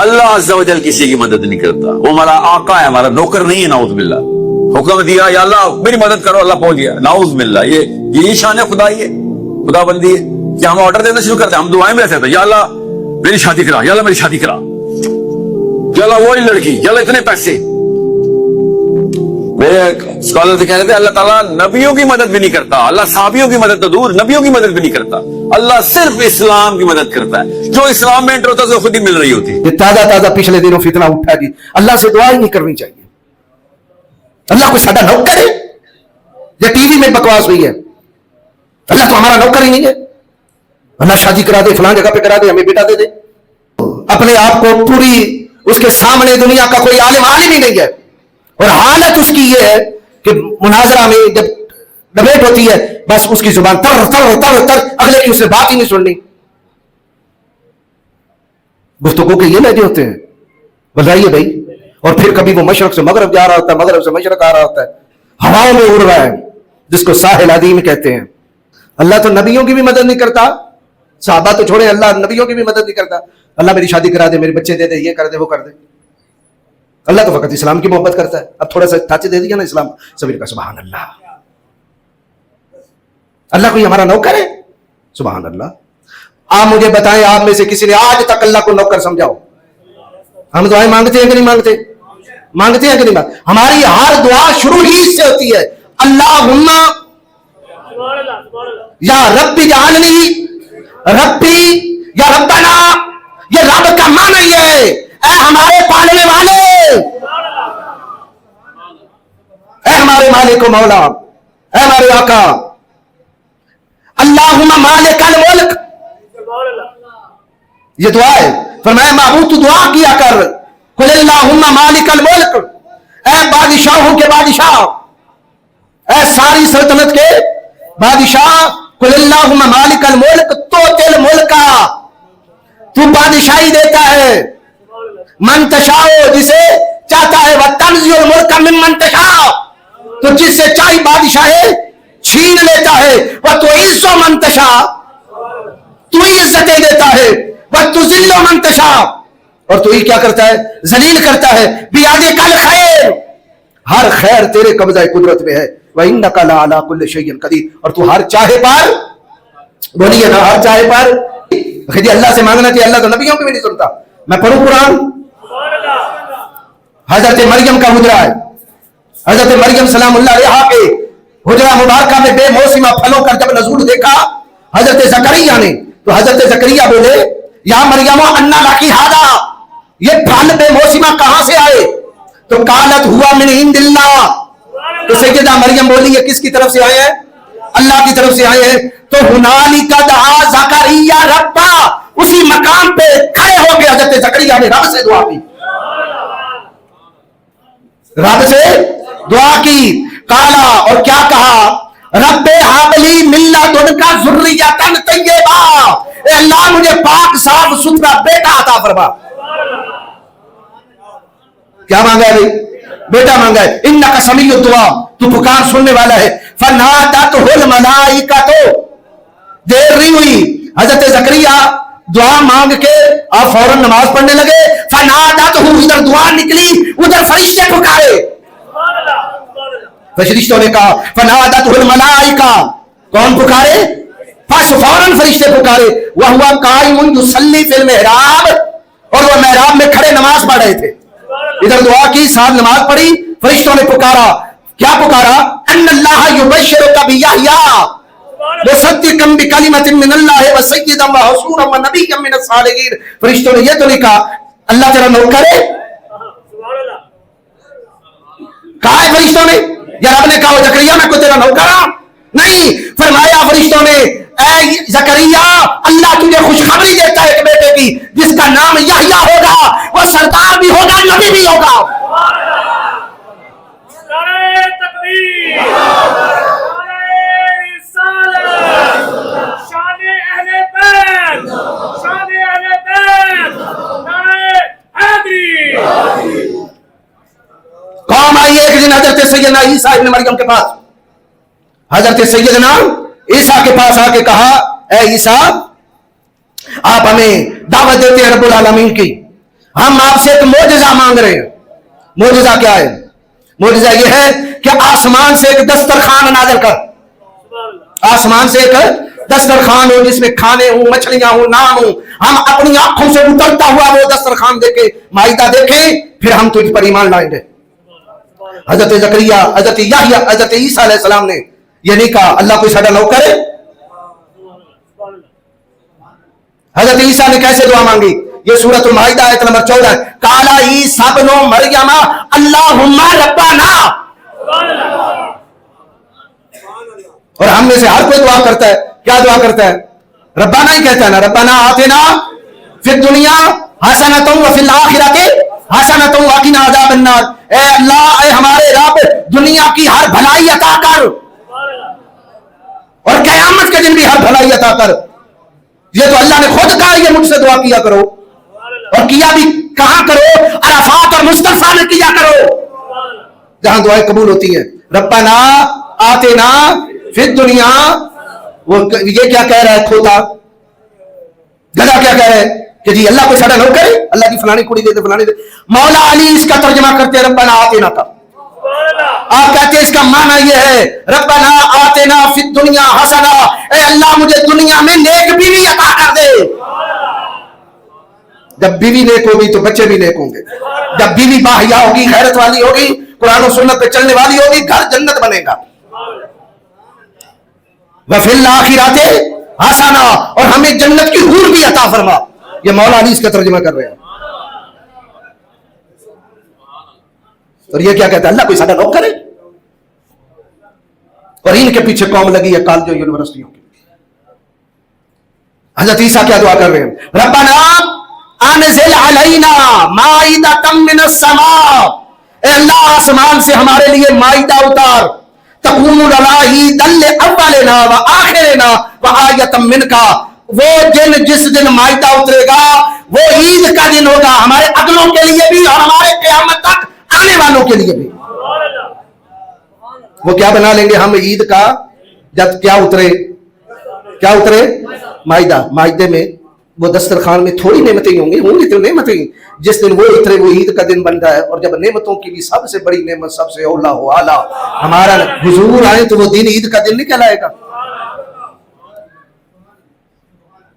اللہ عز و جل کسی کی مدد نہیں کرتا، وہ ہمارا آقا ہے، ہمارا نوکر نہیں ہے، نعوذ باللہ۔ حکم دیا یا اللہ میری مدد کرو، اللہ پہنچ گیا، نعوذ باللہ۔ یہ شان ہے خدا، یہ خدا بندی ہے کہ ہم آرڈر دینا شروع کرتے ہیں، ہم دعائیں میں رہتے ہیں، یا اللہ میری شادی کرا، یا اللہ میری شادی کرا، یا اللہ وہی لڑکی، یا اللہ اتنے پیسے۔ میرے اسکالر سے کہہ رہے تھے اللہ تعالیٰ نبیوں کی مدد بھی نہیں کرتا، اللہ صحابیوں کی مدد تو دور، نبیوں کی مدد بھی نہیں کرتا، اللہ صرف اسلام کی مدد کرتا ہے۔ جو اسلام میں انٹر ہوتا ہے خود ہی مل رہی ہوتی ہے۔ یہ تازہ پچھلے دنوں فتنہ اٹھا دی، اللہ سے دعا ہی نہیں کرنی چاہیے۔ اللہ کو ساڈا نوکر ہے؟ یہ ٹی وی میں بکواس ہوئی ہے، اللہ تو ہمارا نوکر ہی نہیں ہے۔ اللہ شادی کرا دے، فلاں جگہ پہ کرا دے، ہمیں بیٹا دے دے۔ اپنے آپ کو پوری اس کے سامنے دنیا کا کوئی عالم ہی نہیں ہے، اور حالت اس کی یہ ہے کہ مناظرہ میں جب ڈبیٹ ہوتی ہے بس اس کی زبان تر تر تر تر، اگلے کی اس نے بات ہی نہیں سننی۔ گفتگو کے یہ لہجے ہوتے ہیں، بتائیے بھائی۔ اور پھر کبھی وہ مشرق سے مغرب جا رہا ہوتا ہے، مغرب سے مشرق آ رہا ہوتا ہے، ہواؤں میں اڑ رہا ہے، جس کو ساحل عظیم کہتے ہیں۔ اللہ تو نبیوں کی بھی مدد نہیں کرتا، صحابہ تو چھوڑے، اللہ نبیوں کی بھی مدد نہیں کرتا۔ اللہ میری شادی کرا دے، میرے بچے دے دے، یہ کر دے، وہ کر دے۔ اللہ تو فقط اسلام کی محبت کرتا ہے۔ اب تھوڑا سا ٹچ دے دیا نا اسلام، سبھی کا سبحان اللہ۔ اللہ کوئی ہمارا نوکر ہے؟ سبحان اللہ۔ آپ مجھے بتائیں، آپ میں سے کسی نے آج تک اللہ کو نوکر سمجھاؤ؟ ہم دعائیں مانگتے ہیں کہ نہیں مانگتے؟ مانگتے ہیں کہ نہیں مانگتے؟ ہماری ہر دعا شروع ہی اس سے ہوتی ہے، اللہم یا ربی جعلنی، ربی یا ربنا۔ یہ رب کا معنی یہ ہے، اے ہمارے پالنے والے، اے ہمارے مالک و مولا، اے ہمارے آقا۔ اللہم مالک الملک، یہ دعا ہے۔ فرمایا معبود تو دعا کیا کر، قل اللہم مالک الملک، اے بادشاہوں کے بادشاہ، اے ساری سلطنت کے بادشاہ، قل اللہم مالک الملک تؤتی الملک، تو بادشاہی دیتا ہے، من تشاء جسے چاہتا ہے، وتنزع الملک ممن تشاء، تو جس سے چاہے بادشاہی چھین لیتا ہے، وتعز من تشاء، تو ہی عزتیں دیتا ہے، وتذل من تشاء، اور تو ہی کیا کرتا ہے؟ ذلیل کرتا ہے۔ بیادک الخیر، ہر خیر تیرے قبضہ قدرت میں ہے، وانک لعلی کل شیء قدیر، اور تو ہر چاہے پر، بولیے نا، ہر چاہے پر۔ جی اللہ سے مانگنا چاہیے، اللہ تو نبیوں کو بھی نہیں سنتا۔ میں پڑھوں قرآن، حضرت مریم کا حجرہ ہے۔ حضرت مریم سلام اللہ علیہا کے حجرہ مبارکہ میں بے موسمہ پھلوں کا جب نزول دیکھا حضرت زکریا نے، تو حضرت زکریا بولے یا مریم انا لکی ھذا، یہ پھل بے موسمہ کہاں سے آئے؟ تو قالت ہوا من عند اللہ، تو سیدہ مریم بولی یہ کس کی طرف سے آئے ہیں؟ اللہ کی طرف سے آئے ہیں۔ تو ہنالک دعا زکریا ربا، اسی مقام پہ کھڑے ہو کے حضرت زکریا نے رب سے دعا کی، رب سے دعا کی۔ کالا، اور کیا کہا؟ رب ہب لی من لدنک ذریۃ طیبہ، اے اللہ مجھے پاک صاف ستھرا بیٹا عطا فرما۔ کیا مانگا ہے بھائی؟ بیٹا مانگا ہے۔ انک سمیع الدعاء، تو پکار سننے والا ہے۔ فنادتہ الملائکۃ، دیر نہیں ہوئی، حضرت زکریا دعا مانگ کے آپ فوراً نماز پڑھنے لگے۔ فنادتہ، ادھر دعا نکلی، ادھر فرشتے پکارے۔ فرشتوں نے کہا فنادتہ الملائکہ، کون پکارے؟ پس فوراً فرشتے پکارے۔ وہو قائم یصلی فی المحراب، اور وہ محراب میں کھڑے نماز پڑھ رہے تھے۔ ادھر دعا کی، ساتھ نماز پڑھی، فرشتوں نے پکارا۔ کیا پکارا؟ ان اللہ یبشرک بیحییٰ مصدقا بکلمۃ من اللہ وسیدا وحصورا ونبیا من الصالحین۔ فرشتوں نے یہ تو نہیں کہا اللہ تیرا نوکر ہے؟ کہا ہے فرشتوں نے، یا رب نے کہا زکریا میں کوئی تیرا نوکر ہوں؟ نہیں، فرمایا فرشتوں نے اے زکریا اللہ تجھے خوشخبری دیتا ہے ایک بیٹے کی جس کا نام یحییٰ ہوگا، وہ سردار بھی ہوگا، نبی بھی ہوگا۔ قوم آئی ایک دن حضرت سیدنا عیسیٰ ابن مریم کے پاس، حضرت سیدنا عیسیٰ کے پاس آ کے کہا اے عیسیٰ آپ ہمیں دعوت دیتے ہیں رب العالمین کی، ہم آپ سے ایک معجزہ مانگ رہے ہیں. معجزہ کیا ہے؟ معجزہ یہ ہے کہ آسمان سے ایک دسترخوان نازل کر. آسمان سے ایک دسترخوان ہو جس میں کھانے ہوں، مچھلیاں ہوں، نام ہوں. ہم اپنی آنکھوں سے اترتا ہوا وہ دسترخوان دیکھیں، مائدہ دیکھیں، پھر ہم تجھ پر ایمان لائیں گے. حضرت زکریا، حضرت یحییٰ، حضرت عیسیٰ علیہ السلام نے یہ نہیں کہا اللہ کوئی ساڈا نوکر ہے. حضرت عیسیٰ نے کیسے دعا مانگی؟ یہ سورۃ المائدہ آیت نمبر 14 ہے. قال عیسیٰ ابن مریم اللہم ربنا. اور ہم میں سے ہر کوئی دعا کرتا ہے، کیا دعا کرتا ہے؟ ربنا ہی کہتا ہے نا. ربنا آتنا فی الدنیا حسنۃ وفی الآخرۃ حسنۃ وقنا عذاب النار. اے اللہ، اے ہمارے رب، دنیا کی ہر بھلائی عطا کر اور قیامت کے دن بھی ہر بھلائی عطا کر. یہ تو اللہ نے خود کہا یہ مجھ سے دعا کیا کرو، اور کیا بھی کہاں کرو؟ عرفات اور مصطفیٰ میں کیا کرو جہاں دعائیں قبول ہوتی ہیں. ربنا آتنا فی الدنیا. وہ یہ کیا کہہ رہا ہے کھوتا گدھا؟ کیا کہہ رہا ہے کہ جی اللہ کوئی ساڈا نوکر ہے، اللہ کی فلانی کڑی دے دے فلانی دے. مولا علی اس کا ترجمہ کرتے ہیں ربنا آتنا کا. آپ کہتے ہیں اس کا معنی یہ ہے ربنا آتنا فی الدنیا حسنہ، اے اللہ مجھے دنیا میں نیک بیوی عطا کر دے. جب بیوی نیک ہوگی تو بچے بھی نیک ہوں گے. جب بیوی باحیا ہوگی، غیرت والی ہوگی، قرآن و سنت پہ چلنے والی ہوگی، گھر جنت بنے گا. وفی الآخرۃ حسنہ، اور ہمیں جنت کی حور بھی عطا فرما. یہ مولا علی اس کا ترجمہ کر رہے ہیں. اور یہ کیا کہتا ہے؟ اللہ کوئی ساڈا نوکر ہے. اور ان کے پیچھے قوم لگی ہے کالجوں یونیورسٹیوں کی. حضرت عیسیٰ کیا دعا کر رہے ہیں؟ ربنا انزل علینا مائدۃ من السماء. اے اللہ آسمان سے ہمارے لیے مائدہ اتار. تکون لنا عیدا لاولنا وآخرنا وآیۃ منک. وہ دن جس دن مائدہ اترے گا وہ عید کا دن ہوگا، ہمارے اگلوں کے لیے بھی اور ہمارے قیامت تک آنے والوں کے لیے بھی. وہ کیا بنا لیں گے ہم عید کا؟ جب کیا اترے؟ کیا اترے؟ مائدہ. مائدے میں وہ دسترخوان میں تھوڑی نعمتیں ہوں گی تو نعمتیں جس دن وہ اترے وہ عید کا دن بن رہا ہے. اور جب نعمتوں کی بھی سب سے بڑی نعمت، سب سے اولا ہو اعلیٰ ہمارا حضور آئے تو وہ دن عید کا دن نہیں کہلائے گا.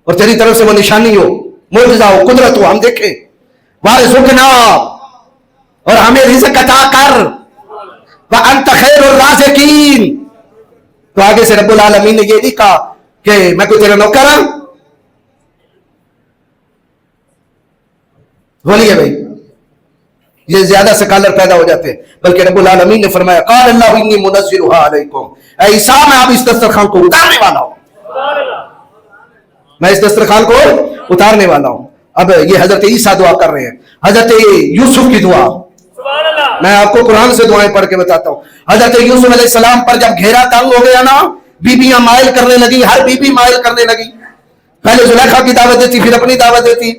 اور تیری طرف سے وہ نشانی ہو، معجزہ ہو، قدرت ہو، ہم دیکھیں. وارزقنا، اور ہمیں رزق عطا کر. وانت خیر الرازقین. تو آگے سے رب العالمین نے یہ نہیں کہا کہ میں کوئی تیرا نوکر ہوں. بولیے بھائی، یہ زیادہ سکالر پیدا ہو جاتے ہیں. بلکہ رب العالمین نے فرمایا قال اللہ انی منزلها علیکم. اے عیسیٰ میں اب اس دسترخوان کو اتارنے والا ہوں. میں اس دسترخوان کو اتارنے والا ہوں. اب یہ حضرت عیسیٰ دعا کر رہے ہیں. حضرت یوسف کی دعا، میں آپ کو قرآن سے دعائیں پڑھ کے بتاتا ہوں. حضرت یوسف علیہ السلام پر جب گھیرا تنگ ہو گیا نا، بیویاں مائل کرنے لگی، ہر بیوی مائل کرنے لگی. پہلے زلیخا کی دعوت دیتی، پھر اپنی دعوت دیتی.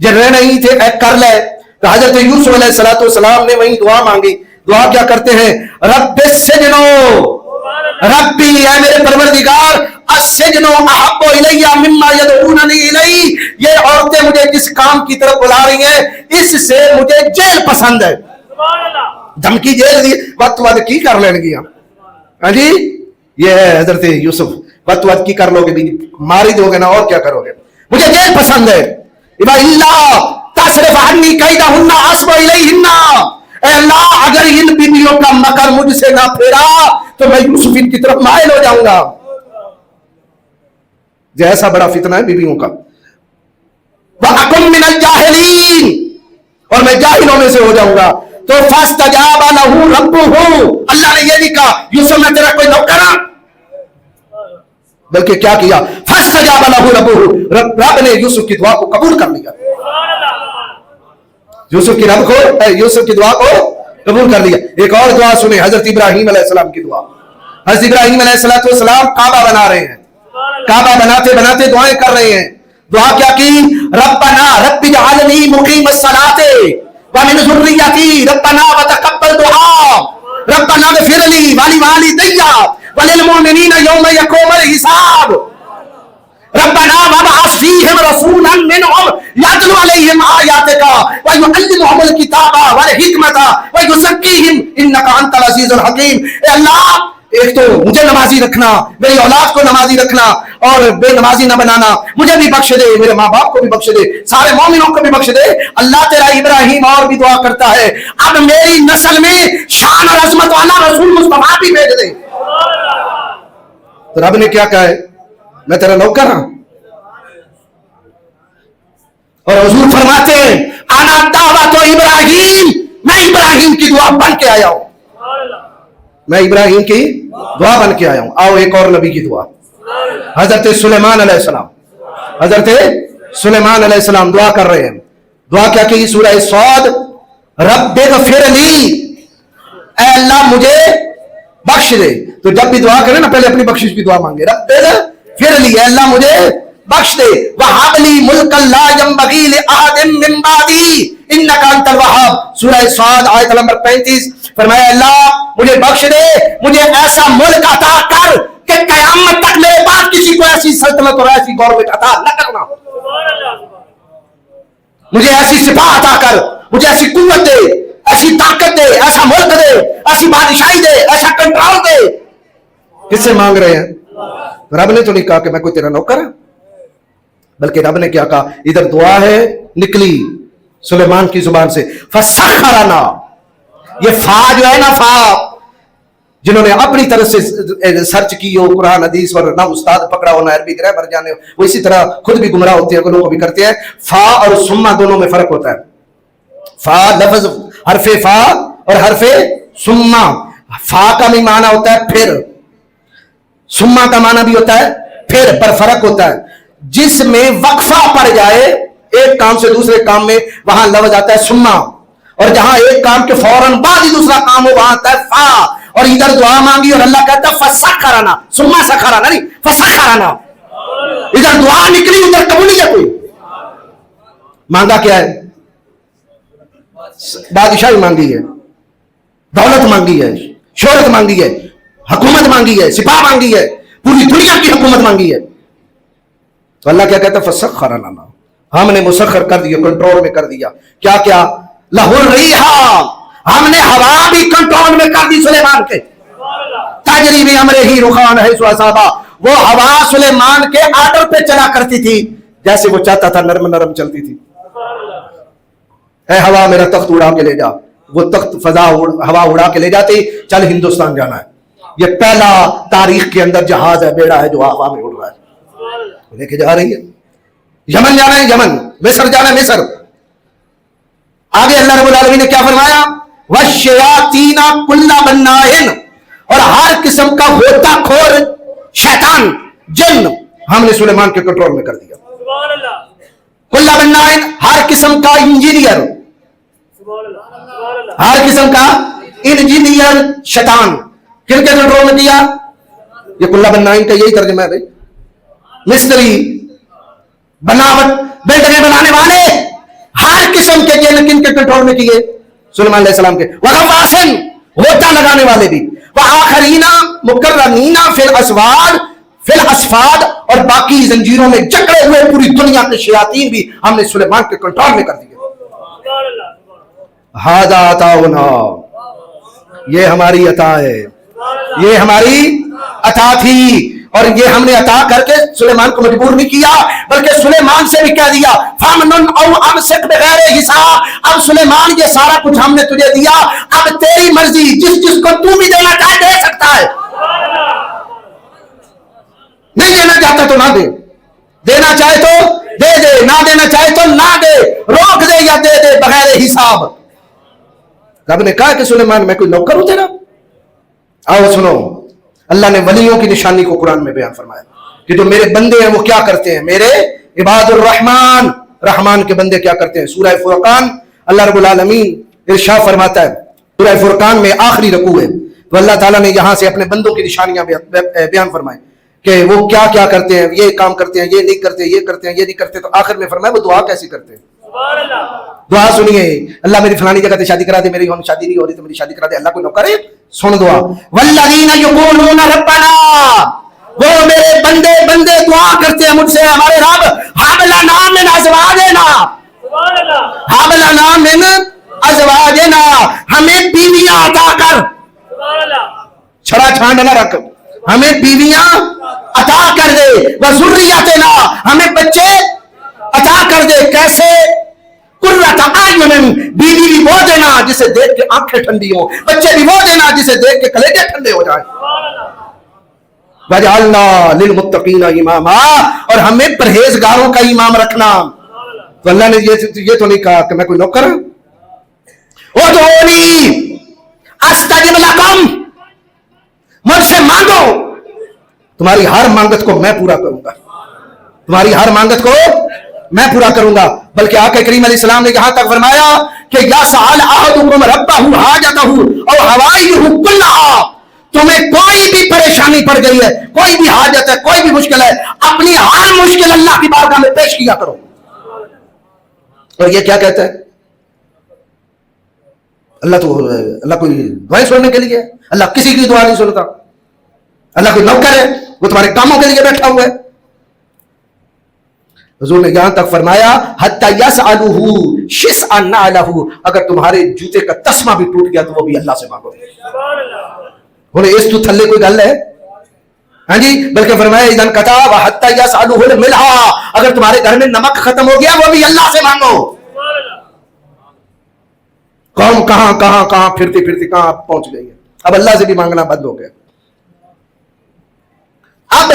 جب رہ نہیں تھے کر لے، تو حضرت یوسف علیہ السلام نے وہیں دعا مانگی. دعا کیا کرتے ہیں؟ رب السجن، ربی، اے میرے پروردگار، السجن احب الی مما یدعوننی الیہ. یہ عورتیں مجھے جس کام کی طرف بلا رہی ہیں اس سے مجھے جیل پسند ہے. دھمکی جیل دی، وقت وقت کی کر لیں گی ہاں جی. یہ ہے حضرت یوسف، وقت وقت کی کر لو گے، مار ہی دو گے نا، اور کیا کرو گے؟ مجھے جیل پسند ہے. اِلَّا تَصْرِفْ عَنِّي كَيْدَهُنَّ أَصْبُ إِلَيْهِنَّ. اے اللہ اگر ان بیویوں کا مکر مجھ سے نہ پھیرا تو میں یوسف ان کی طرف مائل ہو جاؤں گا. جیسا بڑا فتنہ ہے بیویوں کا. وَأَكُن مِّنَ الْجَاهِلِينَ، اور میں جاہلوں میں سے ہو جاؤں گا. تو فَاسْتَجَابَ لَهُ رَبُّهُ. اللہ نے یہ نہیں کہا یوسف میں تیرا کوئی نوکر ہوں، بلکہ کیا کیا؟ فَاسْتَجَابَ لَهُ رَبُّهُ. رب نے یوسف کی دعا کو قبول کر لیا. یوسف کی رب کو، یوسف کی دعا کو قبول کر لیا. ایک اور دعا سنیں، حضرت ابراہیم علیہ السلام کی دعا. حضرت ابراہیم علیہ السلام کعبہ بنا رہے ہیں. کعبہ بناتے بناتے دعائیں کر رہے ہیں. دعا کیا کی؟ ربنا رب اجعلنی مقیم الصلاۃ ومن ذریتی ربنا وتقبل دعاء ربنا اغفر لی ولوالدی وللمؤمنین یوم یقوم الحساب. ربنا وابعث فیہم رسولا منہم یتلو علیہم آیاتک ویعلمہم الکتاب والحکمت ویزکیہم انک انت العزیز الحکیم. اے اللہ ایک تو مجھے نمازی رکھنا, میری اولاد کو نمازی رکھنا اور بے نمازی نہ بنانا, مجھے بھی بخش دے, میرے ماں باپ کو بھی بخش دے, سارے مومنوں کو بھی بخش دے. اللہ تیرا ابراہیم اور بھی دعا کرتا ہے اب میری نسل میں شان اور عظمت والا رسول مصطفیٰ بھی بھیج دے. تو رب نے کیا کہا ہے, میں تیرا نوکر ہوں. اور حضور فرماتے ہیں انا دعوت ابراہیم, میں ابراہیم کی دعا بن کے آیا ہوں, میں ابراہیم کی دعا بن کے آیا ہوں. آؤ ایک اور نبی کی دعا, حضرت سلیمان علیہ السلام. حضرت سلیمان علیہ السلام دعا کر رہے ہیں. دعا کیا کی؟ سورہ صاد, رب اغفر لی, اے اللہ مجھے بخش دے. تو جب بھی دعا کرے نا پہلے اپنی بخشش کی دعا مانگے, رب اغفر لی, اے اللہ مجھے بخش دے. وہب لی ملکا لا ینبغی لأحد من بعدی انک انت الوہاب. سورہ صاد آیت نمبر 35. فرمایا اللہ مجھے بخش دے, مجھے ایسا ملک عطا کر کہ قیامت تک میرے بعد کسی کو ایسی سلطنت اور ایسی گورنمنٹ عطا نہ کرنا. مجھے ایسی سپاہ عطا کر, مجھے ایسی قوت دے, ایسی طاقت دے, ایسا ملک دے, ایسی بادشاہی دے, ایسا کنٹرول دے. کس سے مانگ رہے ہیں؟ رب نے تو نہیں کہا کہ میں کوئی تیرا نوکر ہوں, بلکہ رب نے کیا کہا؟ ادھر دعا ہے نکلی سلیمان کی زبان سے, فسخرنا. یہ فا جو ہے نا, فا جنہوں نے اپنی طرف سے سرچ کی ہو قرآن حدیث اور نہ استاد پکڑا ہو نہ عربی گرامر جانے ہو, وہ اسی طرح خود بھی گمراہ ہوتے ہیں, لوگ بھی کرتے ہیں. فا اور سما دونوں میں فرق ہوتا ہے. فا لفظ حرف فا اور حرف سما. فا کا بھی معنی ہوتا ہے پھر, سما کا معنی بھی ہوتا ہے پھر, پر فرق ہوتا ہے. جس میں وقفہ پڑ جائے ایک کام سے دوسرے کام میں, وہاں لفظ آتا ہے سما, اور جہاں ایک کام کے فوراً بعد ہی دوسرا کام ہو وہاں آتا ہے فا. اور ادھر دعا مانگی اور اللہ کہتا ہے فسخرنا, سما سخرنا نہیں, فسخرنا. ادھر دعا نکلی ادھر قبولیت ہوئی. مانگا کیا ہے؟ بادشاہی مانگی ہے, دولت مانگی ہے, شہرت مانگی ہے, حکومت مانگی ہے, سپاہ مانگی ہے, پوری دنیا کی حکومت مانگی ہے. تو اللہ کیا کہتا ہے؟ فسخرنا, ہم نے مسخر کر دیا, کنٹرول میں کر دیا. کیا کیا؟ لہو الریحا, ہم نے ہوا بھی کنٹرول میں کر دی سلیمان کے. تجری بامرہ رخان حیث اصابا, وہ ہوا سلیمان کے آرڈر پہ چلا کرتی تھی, جیسے وہ چاہتا تھا نرم نرم چلتی تھی. اے ہوا میرا تخت اڑا کے لے جا, وہ تخت فضا ہوا اڑا کے لے جاتی, چل ہندوستان جانا ہے. یہ پہلا تاریخ کے اندر جہاز ہے, بیڑا ہے جو ہوا میں اڑ رہا ہے, لے کے جا رہی ہے. یمن جانا ہے یمن, مصر جانا ہے مصر. آگے اللہ رب العالمین نے کیا فرمایا؟ وَالشَّيَاطِينَ كُلَّ بَنَّاءٍ, اور ہر قسم کا ہوتا کھور شیطان جن ہم نے سلیمان کے کنٹرول میں کر دیا. کُلَّ بَنَّاءٍ, ہر قسم کا انجینئر, ہر قسم کا انجینئر شیطان کن کے کنٹرول میں دیا؟ یہ کُلَّ بَنَّاءٍ کا یہی ترجمہ ہے بھائی. مستری, بناوٹ, بلڈنگیں بنانے والے, ہر قسم کے جن کن کے کنٹرول میں کیے؟ سلیمان علیہ السلام کے. وغواسن, ہوتا لگانے والے بھی. وآخرین مقرنین فی الاسواد, فی الاسفاد, اور باقی زنجیروں میں جکڑے ہوئے پوری دنیا کے شیاطین بھی ہم نے سلیمان کے کنٹرول میں کر دیے. ھذا عطاؤنا, یہ ہماری عطا ہے, یہ ہماری عطا تھی. اور یہ ہم نے عطا کر کے سلیمان کو مجبور نہیں کیا, بلکہ سلیمان سے بھی کہہ دیا فَمْنُنْ أَوْ أَمْسِكْ بِغَيْرِ حِسَابٍ, اب سلیمان یہ سارا کچھ ہم نے تجھے دیا, اب تیری مرضی, جس جس کو تو بھی دینا چاہے دے سکتا ہے. نہیں دینا چاہتا تو نہ دے, دینا چاہے تو دے دے, نہ دینا چاہے تو نہ دے, روک دے یا دے دے بغیر حساب. رب نے کہا کہ سلیمان میں کوئی نوکر ہوں تیرا؟ آؤ سنو, اللہ نے ولیوں کی نشانی کو قرآن میں بیان فرمایا کہ جو میرے بندے ہیں وہ کیا کرتے ہیں. میرے عباد الرحمن, رحمان کے بندے کیا کرتے ہیں. سورہ فرقان اللہ رب العالمین ارشاد فرماتا ہے, سورہ فرقان میں آخری رکوع ہے, تو اللہ تعالیٰ نے یہاں سے اپنے بندوں کی نشانیاں بیان فرمائیں کہ وہ کیا کیا کرتے ہیں, یہ کام کرتے ہیں, یہ نہیں کرتے, یہ کرتے ہیں, یہ نہیں کرتے. تو آخر میں فرمایا وہ دعا کیسی کرتے ہیں. دعا سنیے, اللہ میری فلانی جگہ سے شادی کرا دے, میری شادی نہیں ہو رہی تو میری شادی کرا دے. اللہ کوئی نوکر ہے؟ سن دعا. والذین یقولون ربنا, وہ میرے بندے بندے دعا کرتے ہیں مجھ سے ہمارے رب ہب لنا من ازواجنا، ہب لنا من ازواجنا، ہمیں بیویاں عطا کر، چھڑا چھانڈ نہ رکھ، ہمیں بیویاں عطا کر دے، وذریتنا، ہمیں بچے عطا کر دے، کیسے؟ قرۃ اعین، بیوی بھی وہ دینا جسے دیکھ کے آنکھیں ٹھنڈی ہوں، بچے بھی وہ دینا جسے دیکھ کے کلیجے ٹھنڈے ہو جائیں، وجعلنا للمتقین اماما، اور ہمیں پرہیزگاروں کا امام رکھنا۔ تو اللہ نے یہ تو نہیں کہا کہ میں کوئی نوکر ہوں، ادعونی استجب لکم، مجھ سے مانگو، تمہاری ہر مانگت کو میں پورا کروں گا، تمہاری ہر مانگت کو میں پورا کروں گا۔ بلکہ آقا کریم علیہ السلام نے یہاں تک فرمایا کہ یا سأل احدکم ربہ حاجتہ او حوائجہ کلہا، تمہیں کوئی بھی پریشانی پڑ گئی ہے، کوئی بھی حاجت ہے، کوئی بھی مشکل ہے، اپنی ہر مشکل اللہ کی بارگاہ میں پیش کیا کرو۔ اور یہ کیا کہتا ہے؟ اللہ کوئی دعائیں سننے کے لیے؟ اللہ کسی کی دعا نہیں سنتا، اللہ کوئی نوکر ہے وہ تمہارے کاموں کے لیے بیٹھا ہوا ہے؟ حضور نے یہاں تک فرمایا حتی یسألہ شسعا نعلہ، اگر تمہارے جوتے کا تسمہ بھی ٹوٹ گیا تو وہ بھی اللہ سے مانگو۔ انہیں اس تو تھلے کوئی گل ہے؟ ہاں جی، بلکہ فرمایا اذن کتاب حتی یسألہ الملح، اگر تمہارے گھر میں نمک ختم ہو گیا وہ بھی اللہ سے مانگو۔ قوم کہاں پھرتی پھرتی کہاں پہنچ گئی ہے، اب اللہ سے بھی مانگنا بند ہو گیا۔ اب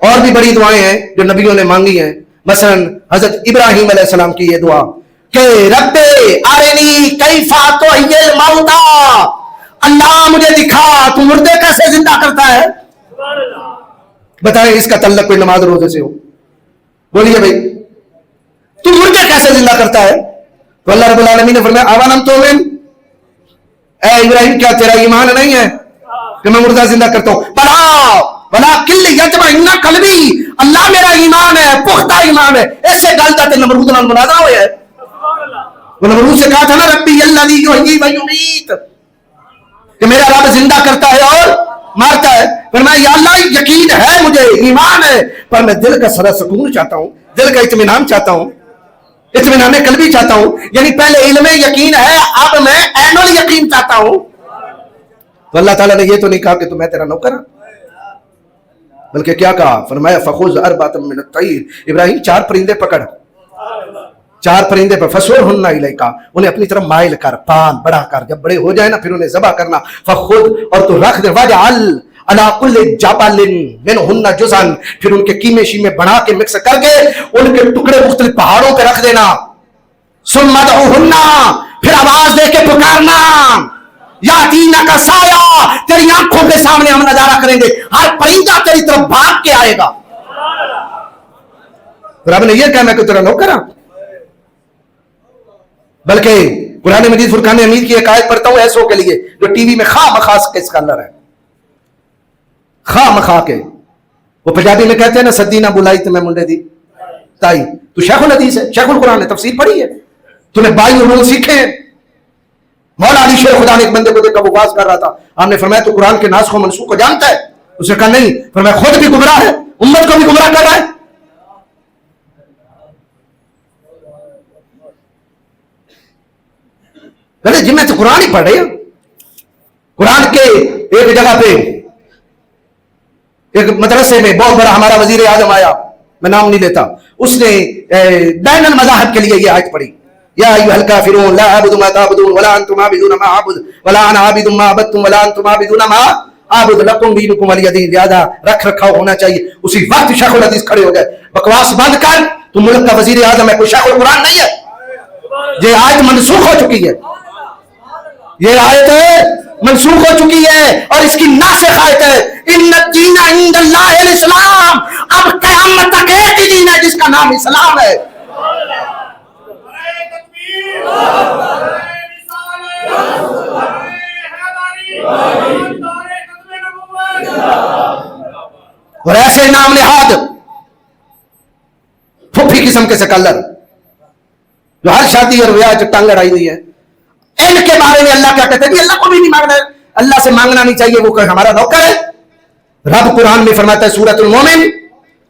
اور بھی بڑی دعائیں ہیں جو نبیوں نے مانگی ہیں، مثلا حضرت ابراہیم علیہ السلام کی یہ دعا کہ رب ارنی کیف تحیی الموتى، اللہ مجھے دکھا تو مردے کیسے زندہ کرتا ہے۔ بتائیں اس کا تعلق کوئی نماز روزے سے ہو؟ بولیے بھائی، تو مردے کیسے زندہ کرتا ہے؟ تو اللہ رب العالمین نے فرمایا اولم تؤمن، اے ابراہیم کیا تیرا ایمان نہیں ہے کہ میں مردہ زندہ کرتا ہوں؟ ولکن لیطمئن قلبی، اللہ میرا ایمان ہے، پختہ ایمان ہے۔ اس سے گلتا تے نمرود نال مناظرہ ہوا ہے، وہ نمرود سے کہا تھا نا ربی الذی یحیی و یمیت، کہ میرا رب زندہ کرتا ہے اور مارتا ہے۔ فرمایا یا اللہ یقین ہے مجھے، ایمان ہے، پر میں دل کا سرا سکون چاہتا ہوں، دل کا اطمینان چاہتا ہوں، اطمینان قلبی چاہتا ہوں، یعنی پہلے علم یقین ہے، اب میں عین الیقین چاہتا ہوں۔ تو اللہ تعالیٰ نے یہ تو نہیں کہا کہ تو میں تیرا نوکر ہوں، بلکہ کیا کہا؟ فرمایا فخذ اربعۃ من الطیر، ابراہیم 4 پرندے پکڑ، 4 پرندے پر فصورہن الیک، انہیں اپنی طرف مائل کر، پان بڑا کر، جب بڑے ہو جائیں نا پھر انہیں ذبح کرنا، فخذ، اور تو رکھ دے، واجعل علی کل جبل منہن جزءا، پھر ان کے کیمے شیمے بنا کے مکس کر کے ان کے ٹکڑے مختلف پہاڑوں پہ رکھ دینا، ثم ادعوہن، پھر آواز دے کے پکارنا، یاتینک سایہ، تیری آنکھوں کے سامنے ہم نظارہ کریں گے، ہر پرندہ تیری طرف بھاگ کے آئے گا۔ رب نے یہ کہا میں کہ تیرا نوکر ہوں؟ بلکہ قرآن مجید فرقان حمید کی ایک آیت پڑھتا ہوں ایسوں کے لیے جو ٹی وی میں خواہ مخواہ کے اسکالر ہے، خواہ مخواہ کے، وہ پنجابی میں کہتے ہیں نا سدی نہ بلائی تو میں منڈے دی تائی، تو شیخ الحدیث ہے، شیخ القرآن ہے، تفسیر پڑھی ہے، تمہیں 22 علوم سیکھے ہیں۔ مولا علی شیر خدا نے ایک بندے کو دیکھا وہ باز کر رہا تھا، آپ نے فرمایا تو قرآن کے ناسخ و منسوخ کو جانتا ہے؟ اس نے کہا نہیں، فرمایا خود بھی گمراہ ہے، امت کو بھی گمراہ کر رہا ہے۔ جی میں تو قرآن ہی پڑھ رہی ہوں، قرآن کے ایک جگہ پہ ایک مدرسے میں بہت بڑا ہمارا وزیر اعظم آیا، میں نام نہیں لیتا، اس نے بین المذاہب کے لیے یہ آیت پڑھی، یا ایھا الکافرون لا اعبد ما تعبدون ولا انتم عابدون ما اعبد ولا انا عابد ما عبدتم ولا انتم عابدون ما اعبد لکم دینکم ولی دین، لہذا رکھ رکھاؤ ہونا چاہیے۔ اسی وقت شیخ الحدیث کھڑے ہو گئے، بکواس بند کر، تم ملک کا وزیر اعظم ہے، کوئی شیخ القرآن نہیں ہے، یہ آیت منسوخ ہو چکی ہے، یہ آیت منسوخ ہو چکی ہے، اور اس کی ناسخ آیت ہے ان الدین عند اللہ الاسلام، اب قیامت تک ایک ہی دین ہے جس کا نام اسلام ہے۔ اور ایسے نام نہاد پھوپھی قسم کے سکلر جو ہر شادی اور بیاہ ٹانگ اڑائی ہوئی ہے، ان کے بارے میں اللہ کیا کہتے ہیں؟ اللہ کو بھی نہیں مانگنا ہے، اللہ سے مانگنا نہیں چاہیے، وہ کہ ہمارا نوکر ہے، رب قرآن میں فرماتا ہے سورۃ المومن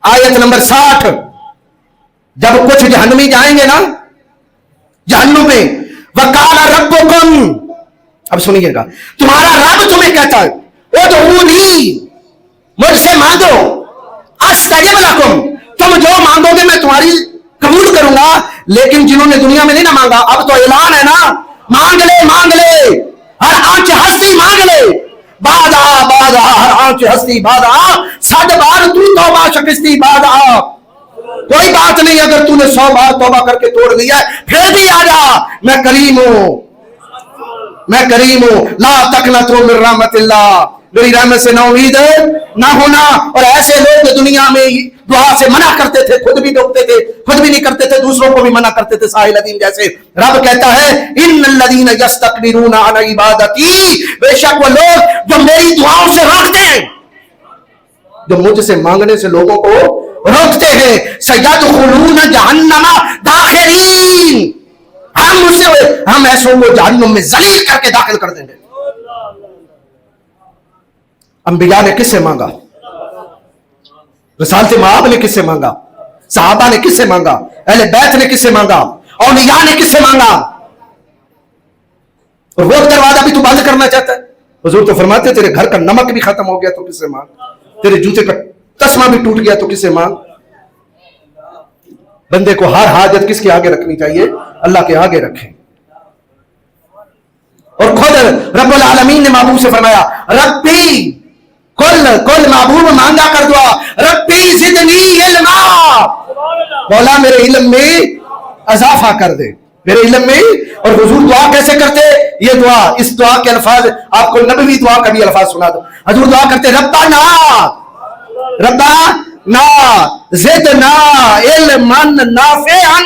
آیت نمبر 60، جب کچھ جہنمی جائیں گے نا جہنم میں، وقال ربکم، اب سنیے گا، تمہارا رب تمہیں کہتا ہے ادعونی، مجھ سے مانگو، استجب لکم، تم جو مانگو گے میں تمہاری قبول کروں گا۔ لیکن جنہوں نے دنیا میں نہیں نہ مانگا، اب تو اعلان ہے نا، مانگ لے، ہر آنچ ہستی مانگ لے، بادہ ہر آنچ ہستی بادہ، 100 بار تو توبہ شکستی بادہ، کوئی بات نہیں اگر تو نے 100 بار توبہ کر کے توڑ لیا ہے، پھر بھی آ جا، میں کریم ہوں، لا تقنطوا من رحمت اللہ، میری رحمت سے نا امید نہ ہونا۔ اور ایسے لوگ دنیا میں دعا سے منع کرتے تھے، خود بھی ڈوبتے تھے، خود بھی نہیں کرتے تھے، دوسروں کو بھی منع کرتے تھے، ساحل الدین جیسے۔ رب کہتا ہے ان الذین یستکبرون عن عبادتی، بے شک وہ لوگ جو میری دعاؤں سے روکتے ہیں، جو مجھ سے مانگنے سے لوگوں کو روکتے ہیں، سیدخلون جہنم داخرین، ہم ایسوں کو جہنم میں ذلیل کر کے داخل کر دیں گے۔ انبیاء نے کس سے مانگا؟ رسالت مآب نے کس سے مانگا؟ صحابہ نے کس سے مانگا؟ اہل بیت نے کس سے مانگا؟ اولیاء نے کس سے مانگا؟ اور وہ دروازہ بھی تو بند کرنا چاہتا ہے؟ حضور تو فرماتے تیرے گھر کا نمک بھی ختم ہو گیا تو کس سے مانگ، تیرے جوتے کا تسمہ بھی ٹوٹ گیا تو کس سے مانگ۔ بندے کو ہر حاجت کس کے آگے رکھنی چاہیے؟ اللہ کے آگے رکھیں۔ اور خود رب العالمین نے محبوب سے فرمایا ربی کل محبوب مانگا کر دعا، ربی زدنی علما، مولا میرے علم میں اضافہ کر دے، میرے علم میں۔ اور حضور دعا کیسے کرتے؟ یہ دعا، اس دعا کے الفاظ آپ کو نبوی دعا کا بھی الفاظ سنا دو۔ حضور دعا کرتے ربنا زدنا علما نافعا،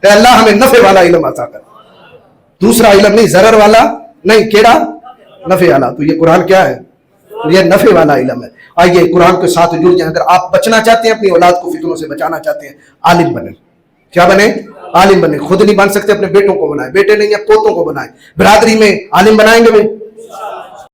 اے اللہ ہمیں نفع والا علم عطا کر، دوسرا علم نہیں، ضرر والا نہیں، کیڑا نفع والا۔ تو یہ قرآن کیا ہے؟ یہ نفع والا علم ہے۔ آئیے قرآن کے ساتھ جڑ جائیں۔ اگر آپ بچنا چاہتے ہیں، اپنی اولاد کو فتنوں سے بچانا چاہتے ہیں، عالم بنیں۔ کیا بنیں؟ عالم بنیں۔ خود نہیں بن سکتے، اپنے بیٹوں کو بنائیں، بیٹے نہیں یا پوتوں کو بنائیں۔ برادری میں عالم بنائیں گے